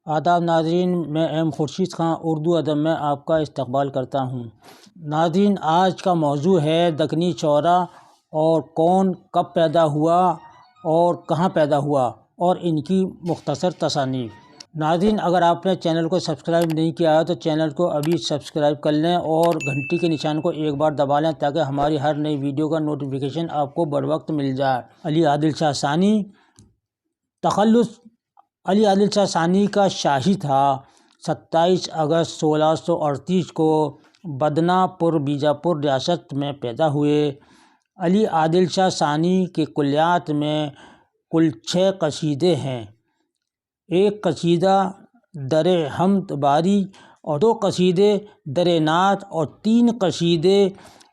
آداب ناظرین، میں ایم خورشید خان اردو ادب میں آپ کا استقبال کرتا ہوں۔ ناظرین، آج کا موضوع ہے دکنی چورا اور کون کب پیدا ہوا اور کہاں پیدا ہوا اور ان کی مختصر تصانیف۔ ناظرین، اگر آپ نے چینل کو سبسکرائب نہیں کیا ہے تو چینل کو ابھی سبسکرائب کر لیں اور گھنٹی کے نشان کو ایک بار دبا لیں تاکہ ہماری ہر نئی ویڈیو کا نوٹیفیکیشن آپ کو بر وقت مل جائے۔ علی عادل شاہ ثانی تخلص۔ علی عادل شاہ ثانی کا شاہی تھا 27 اگست 1638 کو بدنا پور بیجاپور ریاست میں پیدا ہوئے۔ علی عادل شاہ ثانی کے کلیات میں کل 6 قصیدے ہیں۔ ایک قصیدہ در حمد باری اور 2 قصیدے در نعت اور 3 قصیدے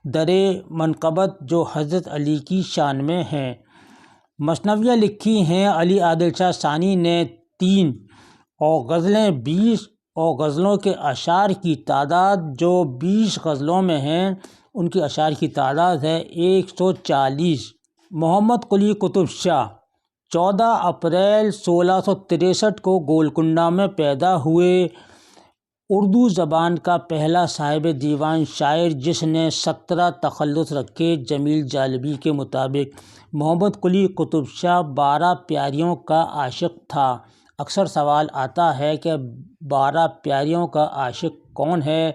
در منقبت جو حضرت علی کی شان میں ہیں۔ مثنویاں لکھی ہیں علی عادل شاہ ثانی نے 3 اور غزلیں 20 اور غزلوں کے اشعار کی تعداد جو 20 غزلوں میں ہیں ان کی اشعار کی تعداد ہے 140۔ محمد قلی قطب شاہ 14 اپریل 1663 کو گولکنڈہ میں پیدا ہوئے۔ اردو زبان کا پہلا صاحب دیوان شاعر جس نے 17 تخلص رکھے۔ جمیل جالبی کے مطابق محمد قلی قطب شاہ 12 پیاریوں کا عاشق تھا۔ اکثر سوال آتا ہے کہ 12 پیاریوں کا عاشق کون ہے؟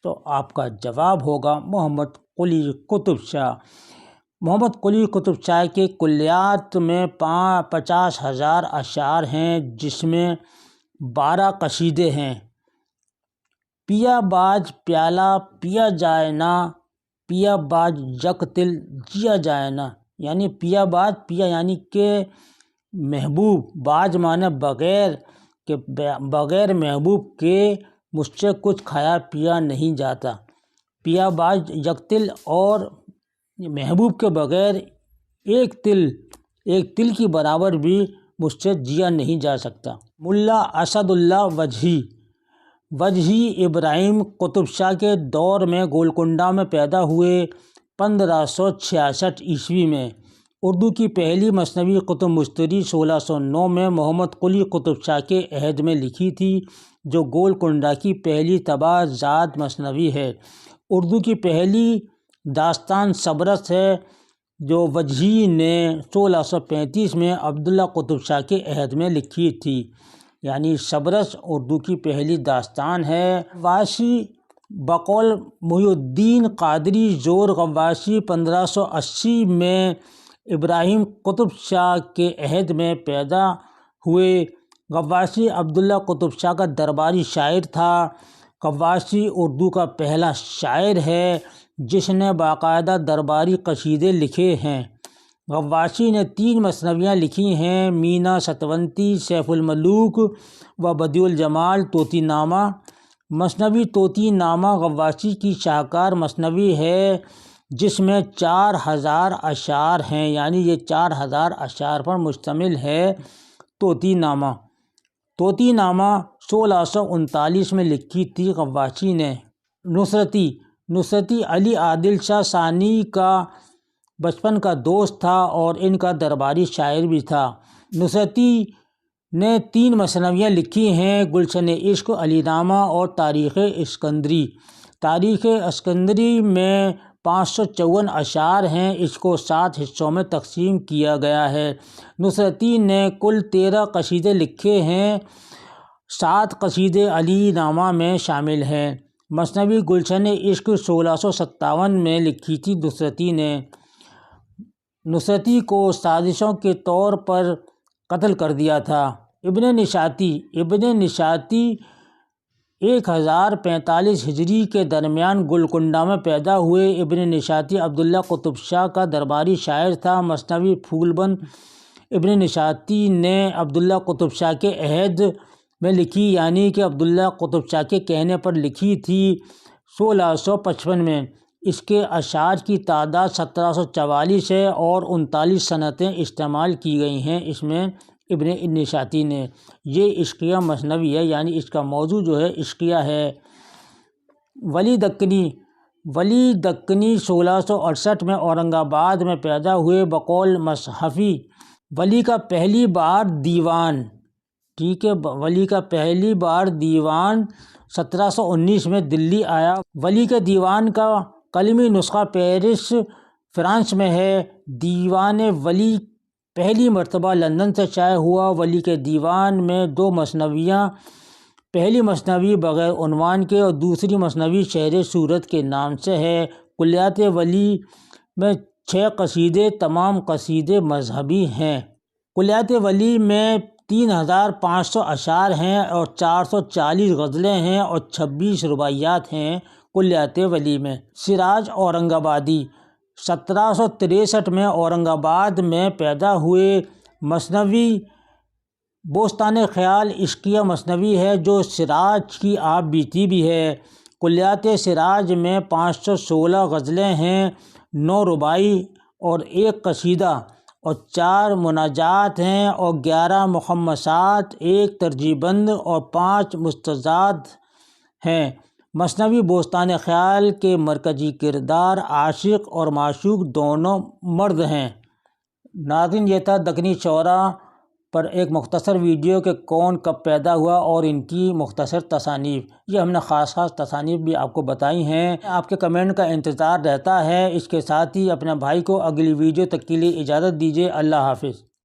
تو آپ کا جواب ہوگا محمد قلی قطب شاہ۔ محمد قلی قطب شاہ کے کلیات میں 50,000 اشعار ہیں جس میں 12 قصیدے ہیں۔ پیا باج پیالہ پیا جائے نا، پیا باج یک تل جیا جائے نا، یعنی پیا باج، پیا یعنی کہ محبوب، باج مانے بغیر، کہ بغیر محبوب کے مجھ سے کچھ کھایا پیا نہیں جاتا۔ پیا باج یک تل، اور محبوب کے بغیر ایک تل کی برابر بھی مجھ سے جیا نہیں جا سکتا۔ ملا اسد اللہ وجہی ابراہیم قطب شاہ کے دور میں گولکنڈہ میں پیدا ہوئے 1566 عیسوی میں۔ اردو کی پہلی مثنوی قطب مشتری 1609 میں محمد قلی قطب شاہ کے عہد میں لکھی تھی جو گولکنڈہ کی پہلی طبع زاد مثنوی ہے۔ اردو کی پہلی داستان سبرس ہے جو وجہی نے 1635 میں عبداللہ قطب شاہ کے عہد میں لکھی تھی، یعنی سبرس اردو کی پہلی داستان ہے۔ غواصی بقول محی الدین قادری زور غواصی 1580 میں ابراہیم قطب شاہ کے عہد میں پیدا ہوئے۔ غواصی عبداللہ قطب شاہ کا درباری شاعر تھا۔ غواصی اردو کا پہلا شاعر ہے جس نے باقاعدہ درباری قصیدے لکھے ہیں۔ غواصی نے 3 مثنویاں لکھی ہیں: مینا ستونتی، سیف الملوک و بدیع الجمال طوطی نامہ۔ مثنوی طوطی نامہ غواصی کی شاہکار مثنوی ہے جس میں 4000 اشعار ہیں، یعنی یہ 4000 اشعار پر مشتمل ہے طوطی نامہ۔ طوطی نامہ 1639 میں لکھی تھی غواصی نے۔ نصرتی علی عادل شاہ ثانی کا بچپن کا دوست تھا اور ان کا درباری شاعر بھی تھا۔ نصرتی نے 3 مثنویاں لکھی ہیں: گلشن عشق، علی نامہ اور تاریخ اسکندری۔ تاریخ اسکندری میں 554 اشعار ہیں، اس کو 7 حصوں میں تقسیم کیا گیا ہے۔ نصرتی نے کل 13 قصیدے لکھے ہیں، 7 قصیدے علی نامہ میں شامل ہیں۔ مثنوی گلشن عشق 1657 میں لکھی تھی نصرتی نے۔ نصرتی کو سازشوں کے طور پر قتل کر دیا تھا۔ ابن نشاطی 1045 ہجری کے درمیان گولکنڈہ میں پیدا ہوئے۔ ابن نشاطی عبداللہ قطب شاہ کا درباری شاعر تھا۔ مثنوی پھول بند ابن نشاطی نے عبداللہ قطب شاہ کے عہد میں لکھی، یعنی کہ عبداللہ قطب شاہ کے کہنے پر لکھی تھی 1655 میں۔ اس کے اشعار کی تعداد 1744 ہے اور 39 صنعتیں استعمال کی گئی ہیں اس میں ابن نشاطی نے۔ یہ عشقیہ مثنوی ہے، یعنی اس کا موضوع جو ہے عشقیہ ہے۔ ولی دکنی 1668 میں اورنگ آباد میں پیدا ہوئے۔ بقول مصحفی ولی کا پہلی بار دیوان ٹھیک ہے، ولی کا پہلی بار دیوان 1719 میں دلی آیا۔ ولی کے دیوان کا قلمی نسخہ پیرس فرانس میں ہے۔ دیوان ولی پہلی مرتبہ لندن سے شائع ہوا۔ ولی کے دیوان میں 2 مثنویاں، پہلی مثنوی بغیر عنوان کے اور دوسری مثنوی شہر صورت کے نام سے ہے۔ کلیات ولی میں 6 قصیدے، تمام قصیدے مذہبی ہیں۔ کلیات ولی میں 3500 اشعار ہیں اور 440 غزلیں ہیں اور 26 رباعیات ہیں۔ کلیات ولی میں سراج اورنگ آبادی 1763 میں اورنگ آباد میں پیدا ہوئے۔ مثنوی بوستان خیال عشقیہ مثنوی ہے جو سراج کی آپ بیتی بھی ہے۔ کلیات سراج میں 516 غزلیں ہیں، 9 رباعی اور 1 قصیدہ اور 4 مناجات ہیں اور 11 مخمسات، 1 ترجیع بند اور 5 مستزاد ہیں۔ مثنوی بوستان خیال کے مرکزی کردار عاشق اور معشوق دونوں مرد ہیں۔ ناظرین، یہ تھا دکنی شعراء پر ایک مختصر ویڈیو کہ کون کب پیدا ہوا اور ان کی مختصر تصانیف۔ یہ ہم نے خاص تصانیف بھی آپ کو بتائی ہیں۔ آپ کے کمنٹ کا انتظار رہتا ہے۔ اس کے ساتھ ہی اپنے بھائی کو اگلی ویڈیو تک کے لیے اجازت دیجیے۔ اللہ حافظ۔